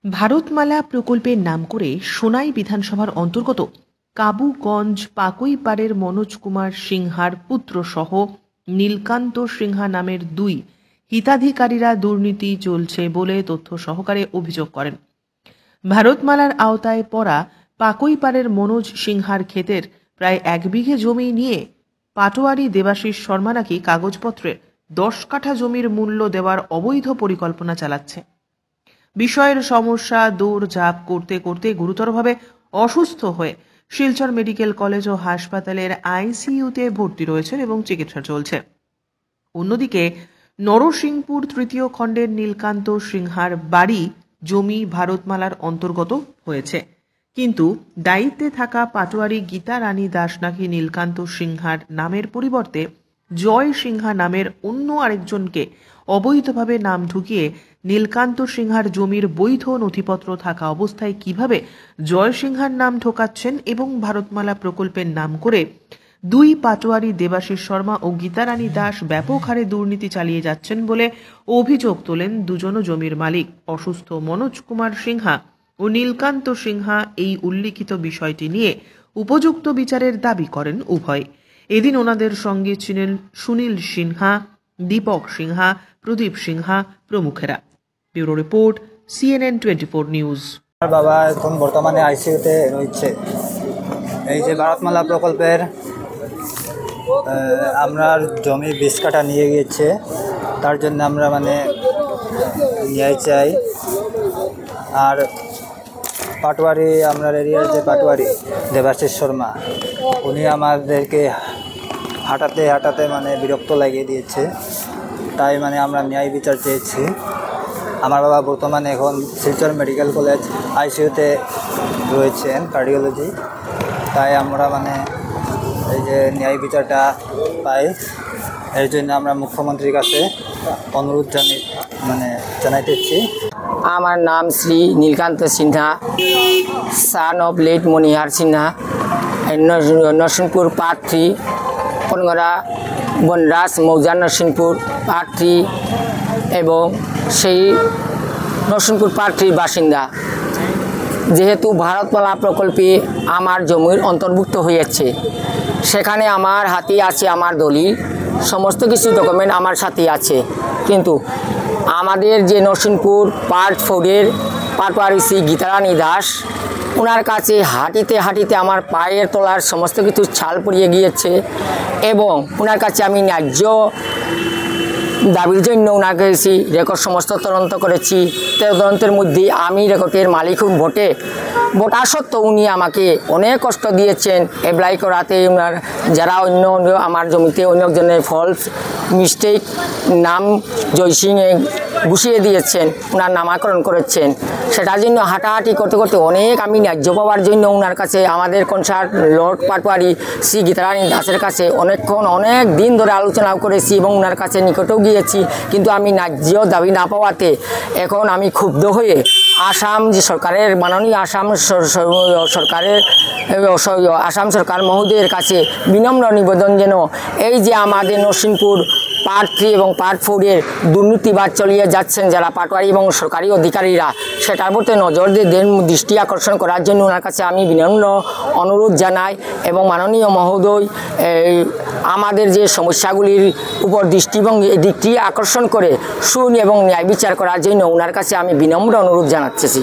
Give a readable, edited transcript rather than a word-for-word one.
ভারতমালা প্রকল্পের নাম করে সোনাই বিধানসভার অন্তর্গত কাবুগঞ্জ পাকুইপাড়ের মনোজ কুমার সিংহার পুত্র সহ নীলকান্ত সিংহা নামের দুই হিতাধিকারীরা দুর্নীতি চলছে বলে তথ্য সহকারে অভিযোগ করেন। ভারতমালার আওতায় পড়া পাকুইপাড়ের মনোজ সিংহার ক্ষেতের প্রায় 1 বিঘে জমি নিয়ে পাটোয়ারি দেবাশিস শর্মা নাকি কাগজপত্রে 10 কাঠা জমির মূল্য দেওয়ার অবৈধ পরিকল্পনা চালাচ্ছে। বিষয়ের সমস্যা দৌড়ঝাঁপ করতে করতে গুরুতরভাবে অসুস্থ হয়ে শিলচর মেডিকেল কলেজ ও হাসপাতালের আইসিইউতে ভর্তি রয়েছেন এবং চিকিৎসা চলছে। অন্যদিকে নরসিংপুর তৃতীয় খণ্ডের নীলকান্ত সিংহার বাড়ি জমি ভারতমালার অন্তর্গত হয়েছে, কিন্তু দায়িত্বে থাকা পাটোয়ারি গীতা রানী দাস নাকি নীলকান্ত সিংহার নামের পরিবর্তে জয় সিংহা নামের অন্য আরেকজনকে অবৈধভাবে নাম ঢুকিয়ে নীলকান্ত সিংহার জমির বৈধ নথিপত্র থাকা অবস্থায় কিভাবে জয় সিংহার নাম ঢোকাচ্ছেন এবং ভারতমালা প্রকল্পের নাম করে দুই পাটোয়ারি দেবাশিস শর্মা ও গীতারানী দাস ব্যাপক হারে দুর্নীতি চালিয়ে যাচ্ছেন বলে অভিযোগ তোলেন দুজন জমির মালিক অসুস্থ মনোজ কুমার সিংহা ও নীলকান্ত সিংহা। এই উল্লিখিত বিষয়টি নিয়ে উপযুক্ত বিচারের দাবি করেন উভয়। এদিন ওনাদের সঙ্গে ছিলেন সুনীল সিনহা, দীপক সিংহা, প্রদীপ সিংহা প্রমুখেরা। Bureau report, CNN 24 news. বাবা এখন বর্তমানে আইসিইউতে রয়েছে। এই যে ভারতমালা প্রকল্পের আমরা জমি 20 কাঠা নিয়ে গিয়েছে, তার জন্য আমরা ন্যায় চাই। আর পাটোয়ারি আমরা এরিয়ার যে পাটোয়ারি দেবাশিস শর্মা, উনি আমাদেরকে হাঁটাতে হাঁটাতে বিরক্ত লাগিয়ে দিয়েছে। তাই আমরা ন্যায় বিচার চেয়েছি। আমার বাবা বর্তমানে এখন শিলচর মেডিকেল কলেজ আইসিইউতে রয়েছেন কার্ডিওলজি। তাই আমরা এই যে ন্যায় বিচারটা পাই, এর জন্য আমরা মুখ্যমন্ত্রীর কাছে অনুরোধ জানাইতেছি। আমার নাম Shri Nilkanta Sinha, son of late Manihar Sinha, Narsingpur part 3, Pangara Banraj মৌজা নরসিংপুর পার্ট 3 এবং সেই নরসিংপুর পার্ট 3 বাসিন্দা। যেহেতু ভারতমালা প্রকল্পে আমার জমির অন্তর্ভুক্ত হয়েছে, সেখানে আমার হাতে আছে আমার দলিল, সমস্ত কিছু ডকুমেন্ট আমার সাথে আছে। কিন্তু আমাদের যে নরসিংপুর পার্ট 4-এর পাটোয়ারি শ্রী গীতারানী দাস, ওনার কাছে হাঁটিতে হাঁটিতে আমার পায়ের তলার সমস্ত কিছু ছাল পড়িয়ে গিয়েছে এবং ওনার কাছে আমি ন্যায্য দাবির জন্য ওনাকে রেকর্ড সমস্ত তদন্ত করেছি। তদন্তের মধ্যে আমি রেকর্ডের মালিক ভোটা সত্ত্বেও উনি আমাকে অনেক কষ্ট দিয়েছেন অ্যাপ্লাই করাতে। ওনার যারা অন্য আমার জমিতে অন্য একজনের ফলস মিস্টেক নাম জয়সিংয়ে গুছিয়ে দিয়েছেন, ওনার নামাকরণ করেছেন। সেটার জন্য হাঁটাহাঁটি করতে করতে অনেক আমি ন্যায্য পাওয়ার জন্য ওনার কাছে, আমাদের কনসার্ট লর্ড পাটোয়ারি শ্রী গীতারানী দাসের কাছে অনেক দিন ধরে আলোচনা করেছি এবং ওনার কাছে নিকটেও গিয়েছি। কিন্তু আমি ন্যায্য দাবি না পাওয়াতে এখন আমি ক্ষুব্ধ হয়ে আসাম যে সরকারের মাননীয় আসাম সরকার মহোদয়ের কাছে বিনম্র নিবেদন যেন এই যে আমাদের নরসিংপুর পার্ট 3 এবং পার্ট 4-এর দুর্নীতিবাদ চালিয়ে যাচ্ছেন যারা পাটোয়ারি এবং সরকারি অধিকারীরা, সেটার প্রতি নজর দিয়ে দৃষ্টি আকর্ষণ করার জন্য ওনার কাছে আমি বিনম্র অনুরোধ জানাই এবং মাননীয় মহোদয় আমাদের যে সমস্যাগুলির উপর দৃষ্টি আকর্ষণ করে এবং ন্যায় বিচার করার জন্য ওনার কাছে আমি বিনম্র অনুরোধ জানাচ্ছি।